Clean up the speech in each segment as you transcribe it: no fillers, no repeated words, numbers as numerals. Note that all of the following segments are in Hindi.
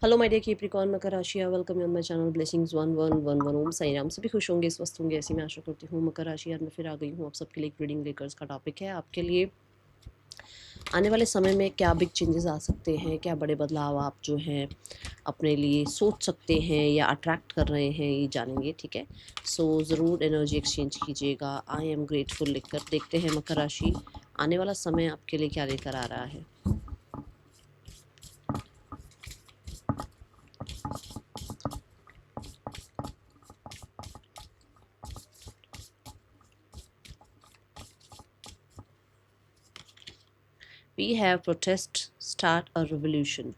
हेलो माय डियर कैप्रिकॉर्न मकर राशि, welcome on my channel blessings 1111 ओम साई राम। सभी खुश होंगे, स्वस्थ होंगे, ऐसी मैं आशा करती हूँ। मकर राशि यार मैं फिर आ गई हूँ आप सबके लिए एक रीडिंग लेकर। इसका टॉपिक है आपके लिए आने वाले समय में क्या बिग चेंजेस आ सकते हैं, क्या बड़े बदलाव आप जो हैं अपने लिए सोच सकते हैं या अट्रैक्ट कर रहे हैं, ये जानेंगे। ठीक है, सो ज़रूर एनर्जी एक्सचेंज कीजिएगा। आई एम ग्रेटफुल लिखकर देखते हैं मकर राशि आने वाला समय आपके लिए क्या लेकर आ रहा है। We have protest, start a revolution.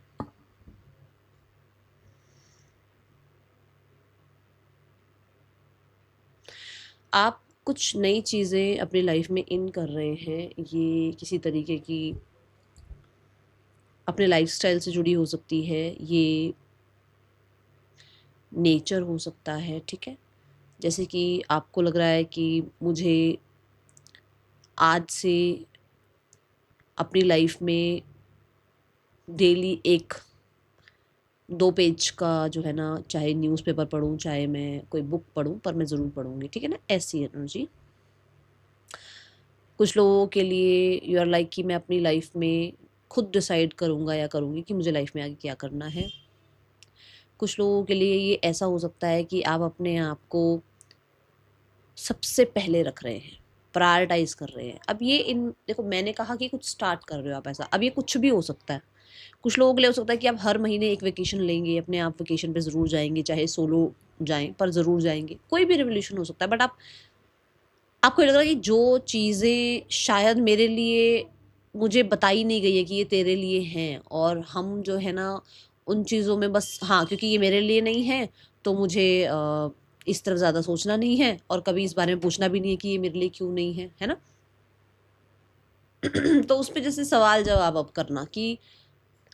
आप कुछ नई चीज़ें अपनी लाइफ में इन कर रहे हैं, ये किसी तरीके की अपने लाइफस्टाइल से जुड़ी हो सकती है, ये नेचर हो सकता है। ठीक है, जैसे कि आपको लग रहा है कि मुझे आज से अपनी लाइफ में डेली एक 2 पेज का जो है ना, चाहे न्यूज़पेपर पढूँ, चाहे मैं कोई बुक पढूँ, पर मैं ज़रूर पढूँगी। ठीक है ना, ऐसी एनर्जी। कुछ लोगों के लिए यू आर लाइक कि मैं अपनी लाइफ में खुद डिसाइड करूँगा या करूँगी कि मुझे लाइफ में आगे क्या करना है। कुछ लोगों के लिए ये ऐसा हो सकता है कि आप अपने आप को सबसे पहले रख रहे हैं, प्रायोरिटाइज़ कर रहे हैं। अब ये इन देखो, मैंने कहा कि कुछ स्टार्ट कर रहे हो आप ऐसा, अब ये कुछ भी हो सकता है। कुछ लोगों के लिए हो सकता है कि आप हर महीने एक वेकेशन लेंगे, अपने आप वेकेशन पे ज़रूर जाएँगे, चाहे सोलो जाएँ पर ज़रूर जाएँगे। कोई भी रिवोल्यूशन हो सकता है, बट आपको ये लग रहा है कि जो चीज़ें शायद मेरे लिए मुझे बताई नहीं गई है कि ये तेरे लिए हैं, और हम जो है ना उन चीज़ों में बस हाँ, क्योंकि ये मेरे लिए नहीं है तो मुझे इस तरफ ज़्यादा सोचना नहीं है और कभी इस बारे में पूछना भी नहीं है कि ये मेरे लिए क्यों नहीं है ना? तो उस पे जैसे सवाल जवाब अब करना कि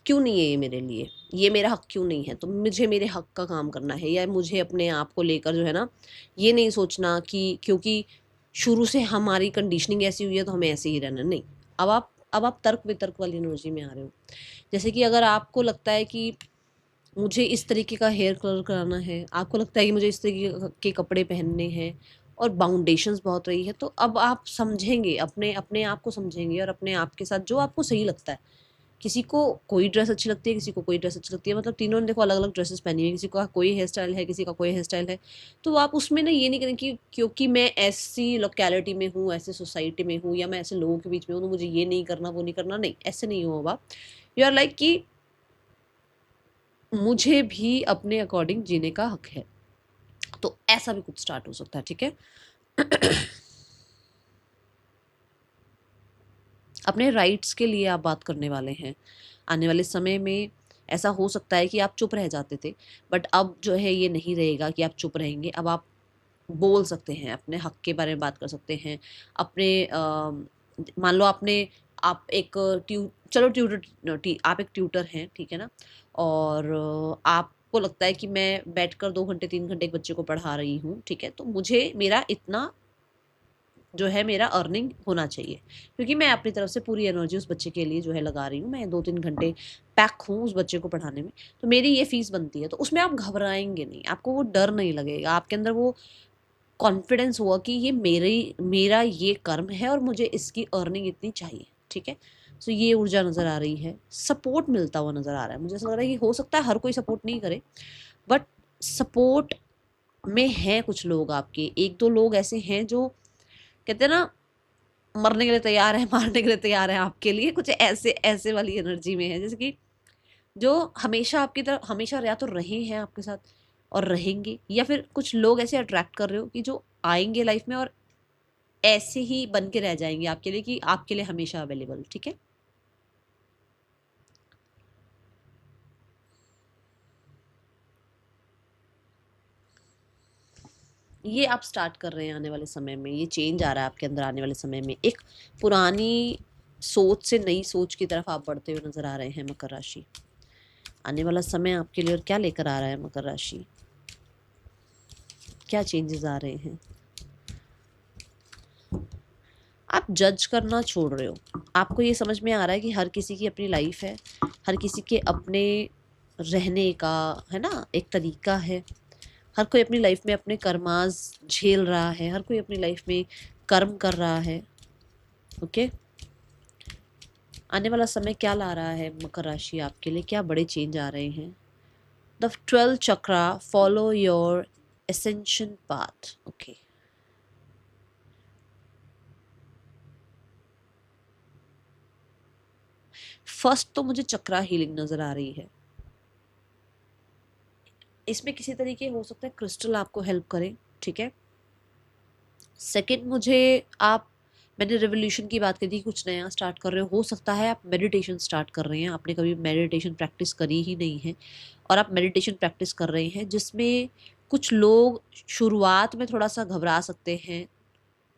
क्यों नहीं है ये मेरे लिए, ये मेरा हक क्यों नहीं है, तो मुझे मेरे हक का काम करना है, या मुझे अपने आप को लेकर जो है ना ये नहीं सोचना कि क्योंकि शुरू से हमारी कंडीशनिंग ऐसी हुई है तो हमें ऐसे ही रहना। नहीं, अब आप तर्क वितर्क वाली एनर्जी में आ रहे हो। जैसे कि अगर आपको लगता है कि मुझे इस तरीके का हेयर कलर कराना है, आपको लगता है कि मुझे इस तरीके के कपड़े पहनने हैं और बाउंडेशंस बहुत रही है, तो अब आप समझेंगे, अपने अपने आप को समझेंगे और अपने आप के साथ जो आपको सही लगता है। किसी को कोई ड्रेस अच्छी लगती है, किसी को कोई ड्रेस अच्छी लगती है, मतलब तीनों ने देखो अलग-अलग ड्रेसेस पहनी है, किसी का कोई हेयर स्टाइल है, किसी का कोई हेयर स्टाइल है। तो आप उसमें ना ये नहीं करें कि क्योंकि मैं ऐसी लोकेलिटी में हूँ, ऐसी सोसाइटी में हूँ या मैं ऐसे लोगों के बीच में हूँ तो मुझे ये नहीं करना, वो नहीं करना, नहीं, ऐसे नहीं हो अब आप। यू आर लाइक कि मुझे भी अपने अकॉर्डिंग जीने का हक है। तो ऐसा भी कुछ स्टार्ट हो सकता है। ठीक है? अपने राइट्स के लिए आप बात करने वाले हैं। आने वाले समय में ऐसा हो सकता है कि आप चुप रह जाते थे, बट अब जो है ये नहीं रहेगा कि आप चुप रहेंगे। अब आप बोल सकते हैं, अपने हक के बारे में बात कर सकते हैं। अपने मान लो आप एक चलो ट्यूटर आप एक ट्यूटर हैं, ठीक है ना? और आपको लगता है कि मैं बैठकर 2 घंटे 3 घंटे एक बच्चे को पढ़ा रही हूँ, ठीक है? तो मुझे मेरा इतना जो है मेरा अर्निंग होना चाहिए, क्योंकि मैं अपनी तरफ से पूरी एनर्जी उस बच्चे के लिए जो है लगा रही हूँ। मैं 2-3 घंटे पैक हूँ उस बच्चे को पढ़ाने में, तो मेरी ये फ़ीस बनती है। तो उसमें आप घबराएँगे नहीं, आपको वो डर नहीं लगेगा, आपके अंदर वो कॉन्फिडेंस होगा कि ये मेरा ये कर्म है और मुझे इसकी अर्निंग इतनी चाहिए। ठीक है? सो ये ऊर्जा नज़र आ रही है, सपोर्ट मिलता हुआ नज़र आ रहा है। मुझे ऐसा लग रहा है कि हो सकता है हर कोई सपोर्ट नहीं करे, बट सपोर्ट में हैं कुछ लोग आपके। 1-2 लोग ऐसे हैं जो कहते हैं ना, मरने के लिए तैयार है, मारने के लिए तैयार है आपके लिए, कुछ ऐसे ऐसे वाली एनर्जी में है। जैसे कि जो हमेशा आपकी तरफ हमेशा या तो रहे हैं आपके साथ और रहेंगे, या फिर कुछ लोग ऐसे अट्रैक्ट कर रहे हो कि जो आएँगे लाइफ में और ऐसे ही बन के रह जाएँगे आपके लिए कि आपके लिए हमेशा अवेलेबल। ठीक है? ये आप स्टार्ट कर रहे हैं आने वाले समय में, ये चेंज आ रहा है आपके अंदर आने वाले समय में। एक पुरानी सोच से नई सोच की तरफ आप बढ़ते हुए नज़र आ रहे हैं मकर राशि। आने वाला समय आपके लिए और क्या लेकर आ रहा है मकर राशि? क्या चेंजेस आ रहे हैं? आप जज करना छोड़ रहे हो। आपको ये समझ में आ रहा है कि हर किसी की अपनी लाइफ है, हर किसी के अपने रहने का, है ना, एक तरीका है। हर कोई अपनी लाइफ में अपने कर्मास झेल रहा है, हर कोई अपनी लाइफ में कर्म कर रहा है। ओके, आने वाला समय क्या ला रहा है मकर राशि आपके लिए, क्या बड़े चेंज आ रहे हैं। The 12th chakra, follow your ascension path. Okay, first तो मुझे चक्रा हीलिंग नजर आ रही है। इसमें किसी तरीके हो सकता है क्रिस्टल आपको हेल्प करे, ठीक है। सेकंड, मुझे आप, मैंने रेवोल्यूशन की बात करी थी, कुछ नया स्टार्ट कर रहे हो सकता है आप मेडिटेशन स्टार्ट कर रहे हैं, आपने कभी मेडिटेशन प्रैक्टिस करी ही नहीं है और आप मेडिटेशन प्रैक्टिस कर रहे हैं, जिसमें कुछ लोग शुरुआत में थोड़ा सा घबरा सकते हैं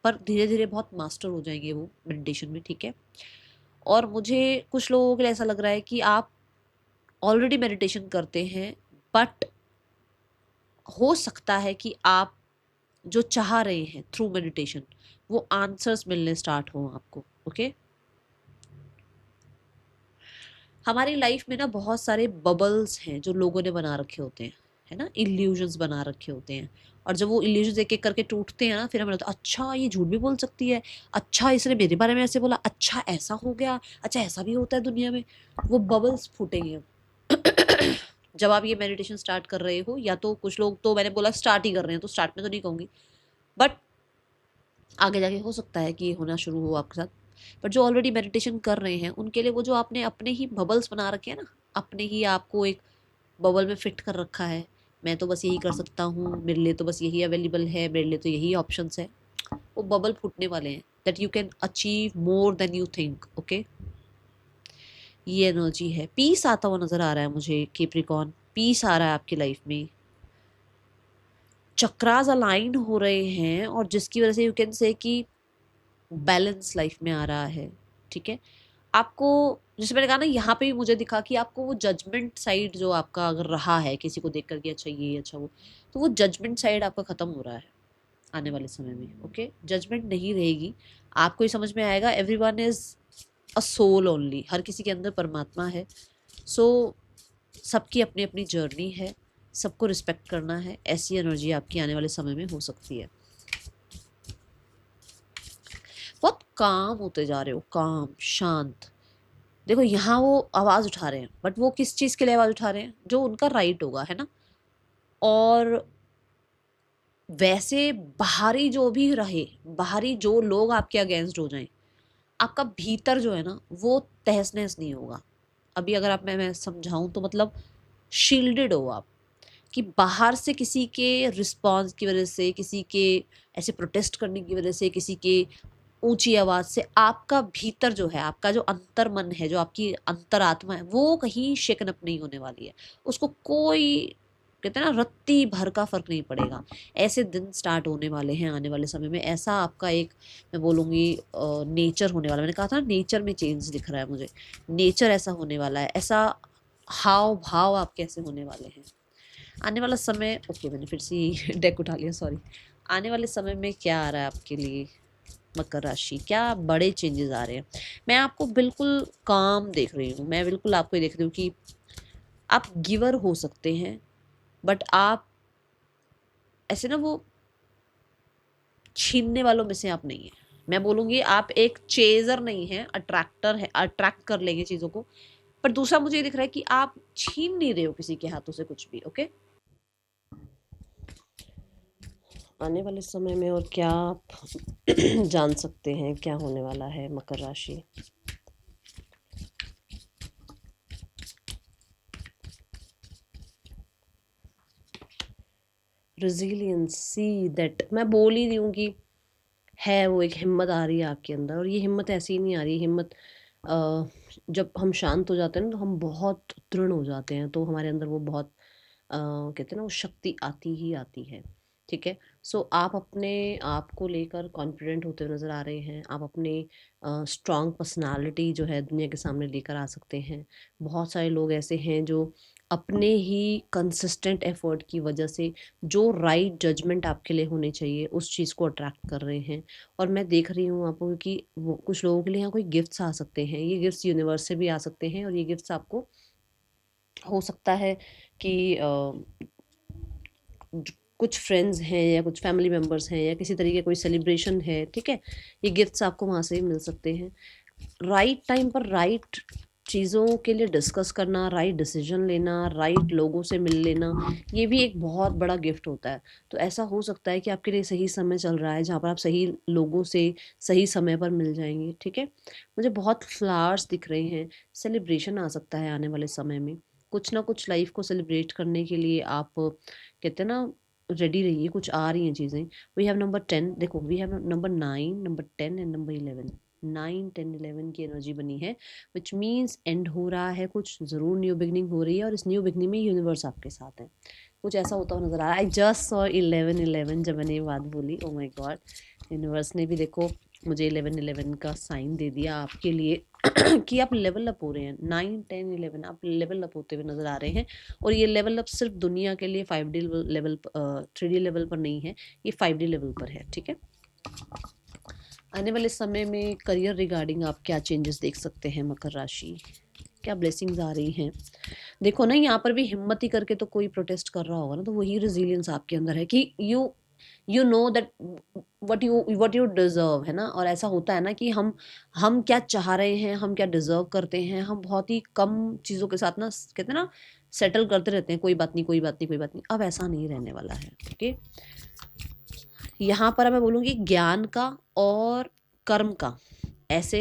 पर धीरे धीरे बहुत मास्टर हो जाएंगे वो मेडिटेशन में, ठीक है। और मुझे कुछ लोगों के लिए ऐसा लग रहा है कि आप ऑलरेडी मेडिटेशन करते हैं, बट हो सकता है कि आप जो चाह रहे हैं थ्रू मेडिटेशन वो आंसर्स मिलने स्टार्ट हो आपको। ओके, हमारी लाइफ में ना बहुत सारे बबल्स हैं जो लोगों ने बना रखे होते हैं, है ना, इल्यूजन्स बना रखे होते हैं। और जब वो इल्यूजन्स एक एक करके टूटते हैं ना, फिर हमें लगता है अच्छा ये झूठ भी बोल सकती है, अच्छा इसने मेरे बारे में ऐसे बोला, अच्छा ऐसा हो गया, अच्छा ऐसा भी होता है दुनिया में। वो बबल्स फूटेंगे जब आप ये मेडिटेशन स्टार्ट कर रहे हो, या तो कुछ लोग तो मैंने बोला स्टार्ट ही कर रहे हैं, तो स्टार्ट में तो नहीं कहूँगी, बट आगे जाके हो सकता है कि ये होना शुरू हो आपके साथ। बट जो ऑलरेडी मेडिटेशन कर रहे हैं उनके लिए वो जो आपने अपने ही बबल्स बना रखे हैं ना, अपने ही आपको एक बबल में फिट कर रखा है, मैं तो बस यही कर सकता हूँ, मेरे लिए तो बस यही अवेलेबल है, मेरे लिए तो यही ऑप्शंस है, वो बबल फूटने वाले हैं। That you can achieve more than you think. Okay, ये एनर्जी है, पीस आता हुआ नजर आ रहा है मुझे कैप्रिकॉर्न, पीस आ रहा है आपकी लाइफ में, चक्रास अलाइन हो रहे हैं और जिसकी वजह से यू कैन से कि बैलेंस लाइफ में आ रहा है, ठीक है। आपको, जैसे मैंने कहा ना, यहाँ पे भी मुझे दिखा कि आपको वो जजमेंट साइड जो आपका अगर रहा है किसी को देख कर के अच्छा ये अच्छा वो, तो वो जजमेंट साइड आपका खत्म हो रहा है आने वाले समय में। ओके, जजमेंट नहीं रहेगी, आपको ही समझ में आएगा everyone is a soul only, हर किसी के अंदर परमात्मा है। सो सबकी अपनी अपनी जर्नी है, सबको रिस्पेक्ट करना है, ऐसी एनर्जी आपकी आने वाले समय में हो सकती है। बहुत काम होते जा रहे हो, काम, शांत। देखो यहाँ वो आवाज़ उठा रहे हैं, बट वो किस चीज़ के लिए आवाज़ उठा रहे हैं, जो उनका राइट होगा, है ना। और वैसे बाहरी जो भी रहे, बाहरी जो लोग आपके अगेंस्ट हो जाएं, आपका भीतर जो है ना वो तहस नहस नहीं होगा। अभी अगर आप, मैं समझाऊं तो मतलब शील्डेड हो आप, कि बाहर से किसी के रिस्पॉन्स की वजह से, किसी के ऐसे प्रोटेस्ट करने की वजह से, किसी के ऊंची आवाज से आपका भीतर जो है, आपका जो अंतर मन है, जो आपकी अंतरात्मा है, वो कहीं शेकन अप नहीं होने वाली है। उसको कोई, कहते हैं ना, रत्ती भर का फर्क नहीं पड़ेगा। ऐसे दिन स्टार्ट होने वाले हैं आने वाले समय में, ऐसा आपका एक, मैं बोलूँगी नेचर होने वाला, मैंने कहा था नेचर में चेंज दिख रहा है मुझे, नेचर ऐसा होने वाला है, ऐसा हाव भाव आप कैसे होने वाले हैं आने वाला समय। ओके, मैंने फिर से डेक उठा लिया, सॉरी। आने वाले समय में क्या आ रहा है आपके लिए मकर राशि, क्या बड़े चेंजेस आ रहे हैं। मैं आपको बिल्कुल काम देख रही हूँ, मैं बिल्कुल आपको ये देख रही हूँ कि आप गिवर हो सकते हैं, बट आप ऐसे ना वो छीनने वालों में से आप नहीं है। मैं बोलूँगी आप एक चेजर नहीं है, अट्रैक्टर है, अट्रैक्ट कर लेंगे चीज़ों को। पर दूसरा मुझे ये दिख रहा है कि आप छीन नहीं रहे हो किसी के हाथों से कुछ भी। ओके, आने वाले समय में और क्या आप जान सकते हैं क्या होने वाला है मकर राशि। रेजिलियंस, सी दैट, मैं बोल ही रही हूँ कि है वो एक हिम्मत आ रही है आपके अंदर, और ये हिम्मत ऐसी ही नहीं आ रही है, हिम्मत जब हम शांत हो जाते हैं ना तो हम बहुत दृढ़ हो जाते हैं, तो हमारे अंदर वो बहुत कहते हैं ना वो शक्ति आती ही आती है, ठीक है। सो आप अपने आप को लेकर कॉन्फिडेंट होते हुए नज़र आ रहे हैं, आप अपने स्ट्रॉन्ग पर्सनालिटी जो है दुनिया के सामने लेकर आ सकते हैं। बहुत सारे लोग ऐसे हैं जो अपने ही कंसिस्टेंट एफर्ट की वजह से जो राइट जजमेंट आपके लिए होने चाहिए उस चीज़ को अट्रैक्ट कर रहे हैं। और मैं देख रही हूँ आपको कि वो कुछ लोगों के लिए यहाँ कोई गिफ्ट्स आ सकते हैं, ये गिफ्ट्स यूनिवर्स से भी आ सकते हैं, और ये गिफ्ट्स आपको हो सकता है कि कुछ फ्रेंड्स हैं या कुछ फैमिली मेम्बर्स हैं या किसी तरीके कोई सेलिब्रेशन है, ठीक है, ये गिफ्ट्स आपको वहाँ से मिल सकते हैं। राइट टाइम पर राइट चीज़ों के लिए डिस्कस करना, राइट डिसीजन लेना, राइट लोगों से मिल लेना, ये भी एक बहुत बड़ा गिफ्ट होता है। तो ऐसा हो सकता है कि आपके लिए सही समय चल रहा है जहाँ पर आप सही लोगों से सही समय पर मिल जाएंगे, ठीक है। मुझे बहुत फ्लावर्स दिख रहे हैं, सेलिब्रेशन आ सकता है आने वाले समय में। कुछ ना कुछ लाइफ को सेलिब्रेट करने के लिए आप कहते हैं ना, रेडी रहिए, कुछ आ रही हैं चीज़ें। वी हैव नंबर 10, देखो we have number 9, number 10 and number 11। 9, 10, 11 की एनर्जी बनी है, विच मीन्स एंड हो रहा है, कुछ ज़रूर न्यू बिगनिंग हो रही है, और इस न्यू बिगनिंग में यूनिवर्स आपके साथ है। कुछ ऐसा होता हुआ नज़र आ रहा है। आई जस्ट सॉ 11 जब मैंने ये बात बोली, ओ माई गॉड, यूनिवर्स ने भी देखो मुझे 11 का साइन दे दिया आपके लिए कि आप लेवल अप हो रहे हैं। 9, 10, 11 आप लेवल अप होते हुए नज़र आ रहे हैं। और ये लेवल अप सिर्फ दुनिया के लिए 5D लेवल 3D लेवल पर नहीं है, ये 5D लेवल पर है, ठीक है। आने वाले समय में करियर रिगार्डिंग आप क्या चेंजेस देख सकते हैं मकर राशि, क्या ब्लेसिंग्स आ रही हैं? देखो ना, यहाँ पर भी हिम्मत ही करके तो कोई प्रोटेस्ट कर रहा होगा ना, तो वही रेजिलियंस आपके अंदर है कि you know that what you deserve, है ना। और ऐसा होता है ना कि हम क्या चाह रहे हैं, हम क्या डिजर्व करते हैं, हम बहुत ही कम चीज़ों के साथ ना कहते हैं ना सेटल करते रहते हैं, कोई बात नहीं, कोई बात नहीं, कोई बात नहीं। अब ऐसा नहीं रहने वाला है, ओके। यहाँ पर मैं बोलूँगी ज्ञान का और कर्म का ऐसे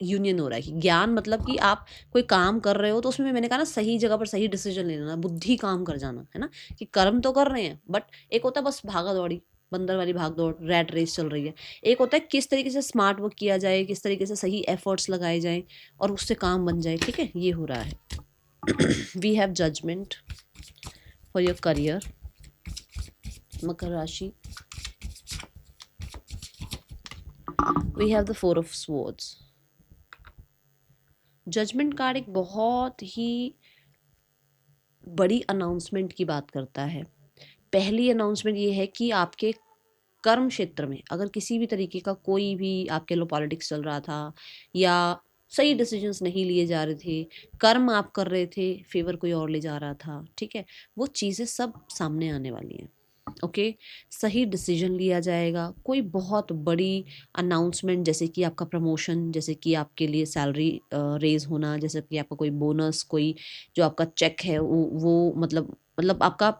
यूनियन हो रहा है कि ज्ञान मतलब कि आप कोई काम कर रहे हो तो उसमें मैंने कहा ना सही जगह पर सही डिसीजन ले लेना, बुद्धि काम कर जाना, है ना। कि कर्म तो कर रहे हैं, बट एक होता है बस भागा दौड़ी, बंदर वाली भाग दौड़, रैट रेस चल रही है। एक होता है किस तरीके से स्मार्ट वर्क किया जाए, किस तरीके से सही एफर्ट्स लगाए जाए और उससे काम बन जाए, ठीक है, ये हो रहा है। We have judgement for your career Makar Rashi. We have the 4 of swords. Judgement card एक बहुत ही बड़ी अनाउंसमेंट की बात करता है। पहली अनाउंसमेंट ये है कि आपके कर्म क्षेत्र में अगर किसी भी तरीके का कोई भी आपके लो पॉलिटिक्स चल रहा था या सही डिसीजंस नहीं लिए जा रहे थे, कर्म आप कर रहे थे, फेवर कोई और ले जा रहा था, ठीक है, वो चीज़ें सब सामने आने वाली हैं, ओके। सही डिसीजन लिया जाएगा, कोई बहुत बड़ी अनाउंसमेंट जैसे कि आपका प्रमोशन, जैसे कि आपके लिए सैलरी रेज होना, जैसे कि आपका कोई बोनस, कोई जो आपका चेक है वो मतलब आपका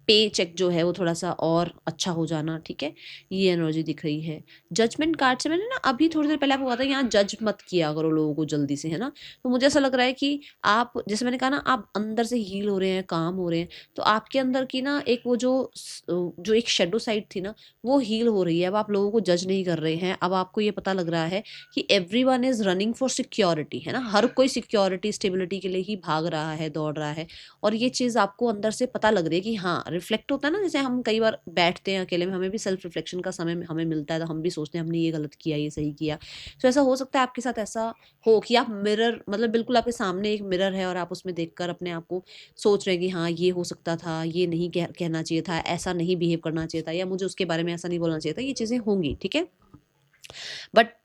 पे चेक जो है वो थोड़ा सा और अच्छा हो जाना, ठीक है, ये एनर्जी दिख रही है। जजमेंट कार्ड से मैंने ना अभी थोड़ी देर पहले आपको कहा था यहाँ जज मत किया करो लोगों को जल्दी से, है ना। तो मुझे ऐसा लग रहा है कि आप, जैसे मैंने कहा ना, आप अंदर से हील हो रहे हैं, काम हो रहे हैं, तो आपके अंदर की ना एक वो जो एक शेडो साइड थी ना, वो हील हो रही है। अब आप लोगों को जज नहीं कर रहे हैं, अब आपको ये पता लग रहा है कि everyone is running for security, है ना, हर कोई सिक्योरिटी स्टेबिलिटी के लिए ही भाग रहा है, दौड़ रहा है। और ये चीज़ आपको अंदर से पता लग रही है कि हाँ, रिफ्लेक्ट होता है ना, जैसे हम कई बार बैठते हैं अकेले में, हमें भी सेल्फ रिफ्लेक्शन का समय हमें मिलता है, तो हम भी सोचते हैं हमने ये गलत किया, ये सही किया। तो ऐसा हो सकता है आपके साथ ऐसा हो कि आप मिरर, मतलब बिल्कुल आपके सामने एक मिरर है और आप उसमें देखकर अपने आप को सोच रहे हैं कि हाँ, ये हो सकता था, ये नहीं कहना चाहिए था, ऐसा नहीं बिहेव करना चाहिए था, या मुझे उसके बारे में ऐसा नहीं बोलना चाहिए था। ये चीज़ें होंगी, ठीक है। बट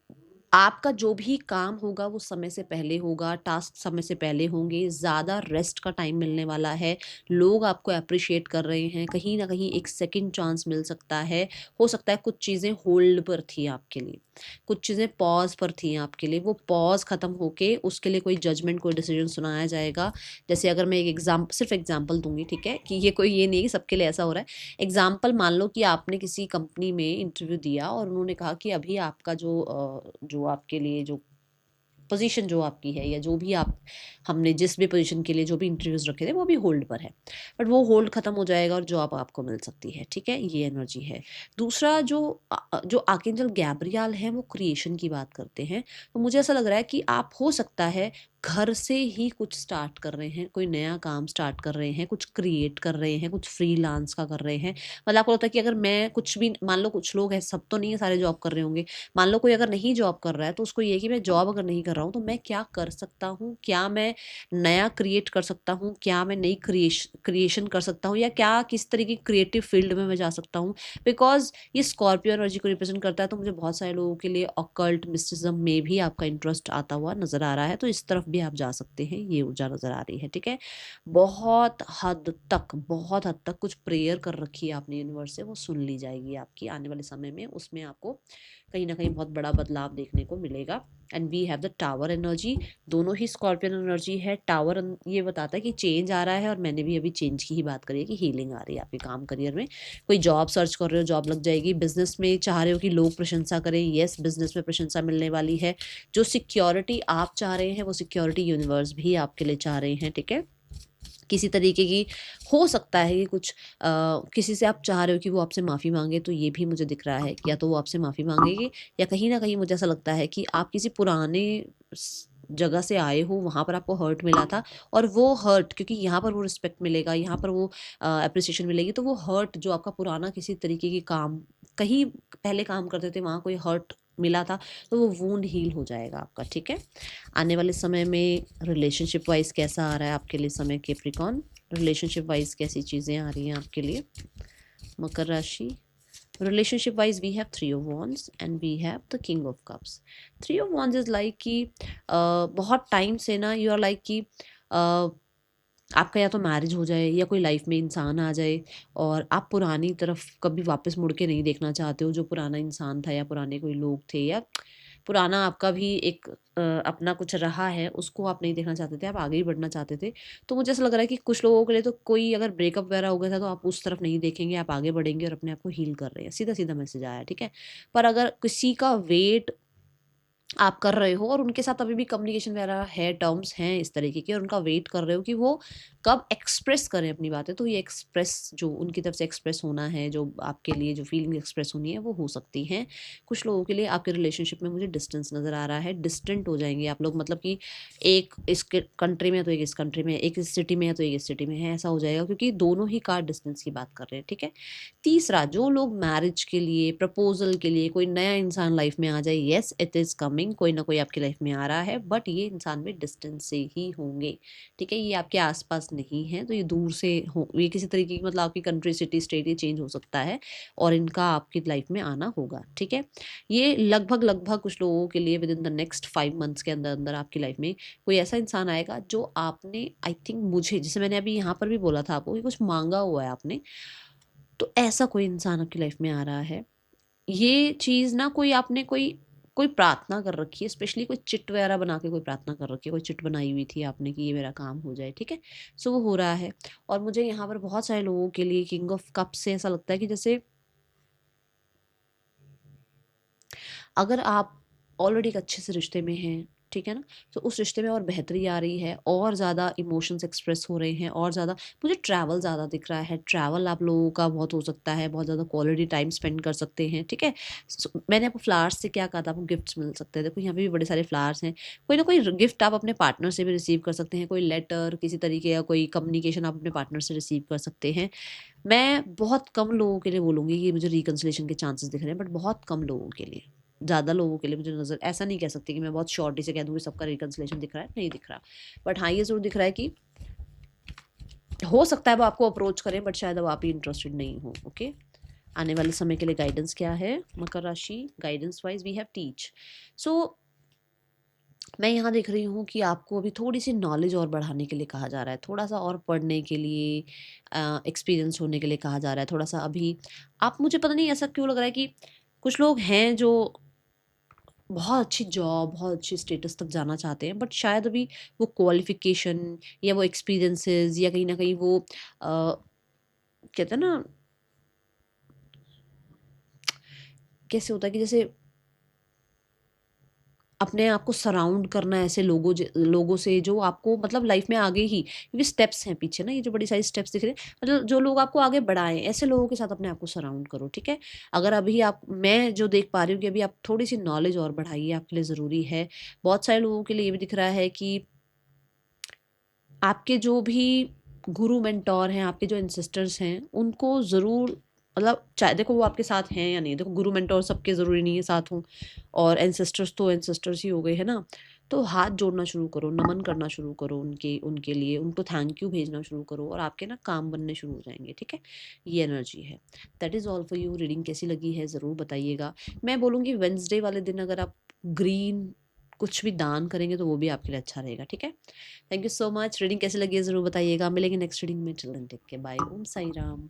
आपका जो भी काम होगा वो समय से पहले होगा, टास्क समय से पहले होंगे, ज़्यादा रेस्ट का टाइम मिलने वाला है, लोग आपको अप्रिशिएट कर रहे हैं, कहीं ना कहीं एक सेकंड चांस मिल सकता है। हो सकता है कुछ चीज़ें होल्ड पर थी आपके लिए, कुछ चीज़ें पॉज पर थी आपके लिए, वो पॉज ख़त्म होके उसके लिए कोई जजमेंट, कोई डिसीजन सुनाया जाएगा। जैसे अगर मैं एक सिर्फ एग्जाम्पल दूंगी, ठीक है, कि ये नहीं कि सबके लिए ऐसा हो रहा है। एग्जाम्पल मान लो कि आपने किसी कंपनी में इंटरव्यू दिया और उन्होंने कहा कि अभी आपका जो आपके लिए जो पोजीशन जो आपकी है, या जो भी आप, हमने जिस भी पोजीशन के लिए जो भी इंटरव्यूज रखे थे वो भी होल्ड पर है, बट वो होल्ड खत्म हो जाएगा और जॉब आपको मिल सकती है, ठीक है, ये एनर्जी है। दूसरा जो आर्कएंजल गैब्रियल है वो क्रिएशन की बात करते हैं। तो मुझे ऐसा लग रहा है कि आप, हो सकता है, घर से ही कुछ स्टार्ट कर रहे हैं, कोई नया काम स्टार्ट कर रहे हैं, कुछ क्रिएट कर रहे हैं, कुछ फ्रीलांस का कर रहे हैं। मतलब आपको लगता है कि अगर मैं कुछ भी, मान लो कुछ लोग हैं, सब तो नहीं है, सारे जॉब कर रहे होंगे, मान लो कोई अगर नहीं जॉब कर रहा है तो उसको ये है कि मैं जॉब अगर नहीं कर रहा हूँ तो मैं क्या कर सकता हूँ, क्या मैं नया क्रिएट कर सकता हूँ, क्या मैं नई क्रिएशन कर सकता हूँ, या क्या किस तरीके की क्रिएटिव फील्ड में मैं जा सकता हूँ। बिकॉज ये स्कॉर्पियो एनर्जी को रिप्रेजेंट करता है, तो मुझे बहुत सारे लोगों के लिए ऑकल्ट मिस्टिज्म में भी आपका इंटरेस्ट आता हुआ नजर आ रहा है, तो इस तरफ भी आप जा सकते हैं, ये ऊर्जा नज़र आ रही है। ठीक है, बहुत हद तक कुछ प्रेयर कर रखी है आपने यूनिवर्स से, वो सुन ली जाएगी आपकी आने वाले समय में। उसमें आपको कहीं ना कहीं बहुत बड़ा बदलाव देखने को मिलेगा। And we have the tower energy, दोनों ही स्कॉर्पियन एनर्जी है। टावर ये बताता है कि चेंज आ रहा है, और मैंने भी अभी चेंज की ही बात करी है कि हीलिंग आ रही है आपके काम करियर में। कोई जॉब सर्च कर रहे हो, जॉब लग जाएगी। बिजनेस में चाह रहे हो कि लोग प्रशंसा करें, यस, बिजनेस में प्रशंसा मिलने वाली है। जो सिक्योरिटी आप चाह रहे हैं वो सिक्योरिटी यूनिवर्स भी आपके लिए चाह रहे हैं। ठीक है, किसी तरीके की हो सकता है कि कुछ किसी से आप चाह रहे हो कि वो आपसे माफ़ी मांगे, तो ये भी मुझे दिख रहा है कि या तो वो आपसे माफ़ी मांगेगी, या कहीं ना कहीं मुझे ऐसा लगता है कि आप किसी पुराने जगह से आए हो, वहाँ पर आपको हर्ट मिला था, और वो हर्ट, क्योंकि यहाँ पर वो रिस्पेक्ट मिलेगा, यहाँ पर वो अप्रिसिएशन मिलेगी, तो वो हर्ट जो आपका पुराना किसी तरीके की काम, कहीं पहले काम करते थे वहाँ कोई हर्ट मिला था, तो वो वूंड हील हो जाएगा आपका। ठीक है, आने वाले समय में रिलेशनशिप वाइज कैसा आ रहा है आपके लिए समय, कैप्रिकॉर्न? रिलेशनशिप वाइज कैसी चीज़ें आ रही हैं आपके लिए, मकर राशि? Relationship wise we have 3 of Wands and we have the king of cups. 3 of Wands is like कि बहुत टाइम से ना यू आर लाइक कि आपका या तो मैरिज हो जाए, या कोई लाइफ में इंसान आ जाए, और आप पुरानी तरफ कभी वापस मुड़ के नहीं देखना चाहते हो। जो पुराना इंसान था, या पुराने कोई लोग थे, या पुराना आपका भी एक अपना कुछ रहा है, उसको आप नहीं देखना चाहते थे, आप आगे ही बढ़ना चाहते थे। तो मुझे ऐसा लग रहा है कि कुछ लोगों के लिए तो कोई अगर ब्रेकअप वगैरह हो गया था, तो आप उस तरफ नहीं देखेंगे, आप आगे बढ़ेंगे और अपने आप को हील कर रहे हैं। सीधा सीधा मैसेज आया। ठीक है, पर अगर किसी का वेट आप कर रहे हो, और उनके साथ अभी भी कम्युनिकेशन वगैरह है, टर्म्स हैं इस तरीके के, और उनका वेट कर रहे हो कि वो कब एक्सप्रेस करें अपनी बातें, तो ये एक्सप्रेस जो उनकी तरफ से एक्सप्रेस होना है, जो आपके लिए जो फीलिंग एक्सप्रेस होनी है, वो हो सकती हैं। कुछ लोगों के लिए आपके रिलेशनशिप में मुझे डिस्टेंस नज़र आ रहा है, डिस्टेंट हो जाएंगे आप लोग, मतलब कि एक इस कंट्री में है तो एक इस कंट्री में, एक इस सिटी में है तो एक इस सिटी में है, ऐसा हो जाएगा, क्योंकि दोनों ही कार्ड डिस्टेंस की बात कर रहे हैं। ठीक है, तीसरा, जो लोग मैरिज के लिए, प्रपोजल के लिए, कोई नया इंसान लाइफ में आ जाए, येस इट इज़ कमिंग, कोई ना कोई आपकी लाइफ में आ रहा है, बट ये इंसान भी डिस्टेंस से ही होंगे। ठीक है, ये आपके आसपास नहीं है, तो ये दूर से हो, ये किसी तरीके की, मतलब आपकी कंट्री, सिटी, स्टेट, ये चेंज हो सकता है, और इनका आपकी लाइफ में आना होगा। ठीक है, ये लगभग लगभग कुछ लोगों के लिए with in the next 5 months के अंदर अंदर आपकी लाइफ में कोई ऐसा इंसान आएगा जो आपने, आई थिंक मुझे, जैसे मैंने अभी यहाँ पर भी बोला था आपको कि कुछ मांगा हुआ है आपने, तो ऐसा कोई इंसान आपकी लाइफ में आ रहा है। ये चीज़ ना, कोई आपने कोई कोई प्रार्थना कर रखी है, स्पेशली कोई चिट वगैरह बना के कोई प्रार्थना कर रखी है, कोई चिट बनाई हुई थी आपने कि ये मेरा काम हो जाए। ठीक है, सो वो हो रहा है। और मुझे यहाँ पर बहुत सारे लोगों के लिए किंग ऑफ कप से ऐसा लगता है कि जैसे अगर आप ऑलरेडी एक अच्छे से रिश्ते में हैं, ठीक है ना, तो उस रिश्ते में और बेहतरी आ रही है, और ज़्यादा इमोशंस एक्सप्रेस हो रहे हैं, और ज़्यादा मुझे ट्रैवल ज़्यादा दिख रहा है। ट्रैवल आप लोगों का बहुत हो सकता है, बहुत ज़्यादा क्वालिटी टाइम स्पेंड कर सकते हैं। ठीक है, मैंने आपको फ्लावर्स से क्या कहा था, आपको गिफ्ट्स मिल सकते हैं। देखो यहाँ पे भी बड़े सारे फ्लावर्स हैं, कोई ना कोई गिफ्ट आप अपने पार्टनर से भी रिसीव कर सकते हैं, कोई लेटर किसी तरीके का, कोई कम्युनिकेशन आप अपने पार्टनर से रिसीव कर सकते हैं। मैं बहुत कम लोगों के लिए बोलूँगी कि मुझे रिकन्सिलेशन के चांसेस दिख रहे हैं, बट बहुत कम लोगों के लिए। ज़्यादा लोगों के लिए मुझे नज़र, ऐसा नहीं कह सकती कि मैं बहुत श्योरिटी से कह दूँ कि सबका रिकन्सिलेशन दिख रहा है, नहीं दिख रहा। बट हाँ, ये ज़रूर दिख रहा है कि हो सकता है वो आपको अप्रोच करें, बट शायद अब आप ही इंटरेस्टेड नहीं हो। ओके, आने वाले समय के लिए गाइडेंस क्या है मकर राशि? Guidance wise we have teach. So मैं यहाँ देख रही हूँ कि आपको अभी थोड़ी-सी नॉलेज और बढ़ाने के लिए कहा जा रहा है, थोड़ा-सा और पढ़ने के लिए, एक्सपीरियंस होने के लिए कहा जा रहा है, थोड़ा-सा अभी आप, मुझे पता नहीं ऐसा क्यों लग रहा है कि कुछ लोग हैं जो बहुत अच्छी जॉब, बहुत अच्छी स्टेटस तक जाना चाहते हैं, बट शायद अभी वो क्वालिफ़िकेशन, या वो एक्सपीरियंसेस, या कहीं न कहीं वो कहते हैं ना, कैसे होता है कि जैसे अपने आप को सराउंड करना ऐसे लोगों से जो आपको, मतलब लाइफ में आगे ही, क्योंकि स्टेप्स हैं पीछे ना, ये जो बड़ी सारी स्टेप्स दिख रहे हैं, मतलब जो लोग आपको आगे बढ़ाएं, ऐसे लोगों के साथ अपने आप को सराउंड करो। ठीक है, अगर अभी आप, मैं जो देख पा रही हूँ कि अभी आप थोड़ी सी नॉलेज और बढ़ाइए, आपके लिए ज़रूरी है। बहुत सारे लोगों के लिए ये भी दिख रहा है कि आपके जो भी गुरु मेंटोर हैं, आपके जो इंसिस्टर्स हैं, उनको ज़रूर, मतलब चाहे देखो वो आपके साथ हैं या नहीं, देखो गुरु मेंटोर सबके ज़रूरी नहीं है साथ हों, और एंसेस्टर्स तो एंसेस्टर्स ही हो गए है ना। तो हाथ जोड़ना शुरू करो, नमन करना शुरू करो उनके उनके लिए, उनको थैंक यू भेजना शुरू करो, और आपके ना काम बनने शुरू हो जाएंगे। ठीक है, ये एनर्जी है। That is all for you. Reading कैसी लगी है ज़रूर बताइएगा। मैं बोलूँगी वेंसडे वाले दिन अगर आप ग्रीन कुछ भी दान करेंगे तो वो भी आपके लिए अच्छा रहेगा, ठीक है। Thank you so much. Reading कैसी लगी है ज़रूर बताइएगा। मिलेंगे नेक्स्ट रीडिंग में। चिल्ड्रन टेक के बाय। ओम साई राम।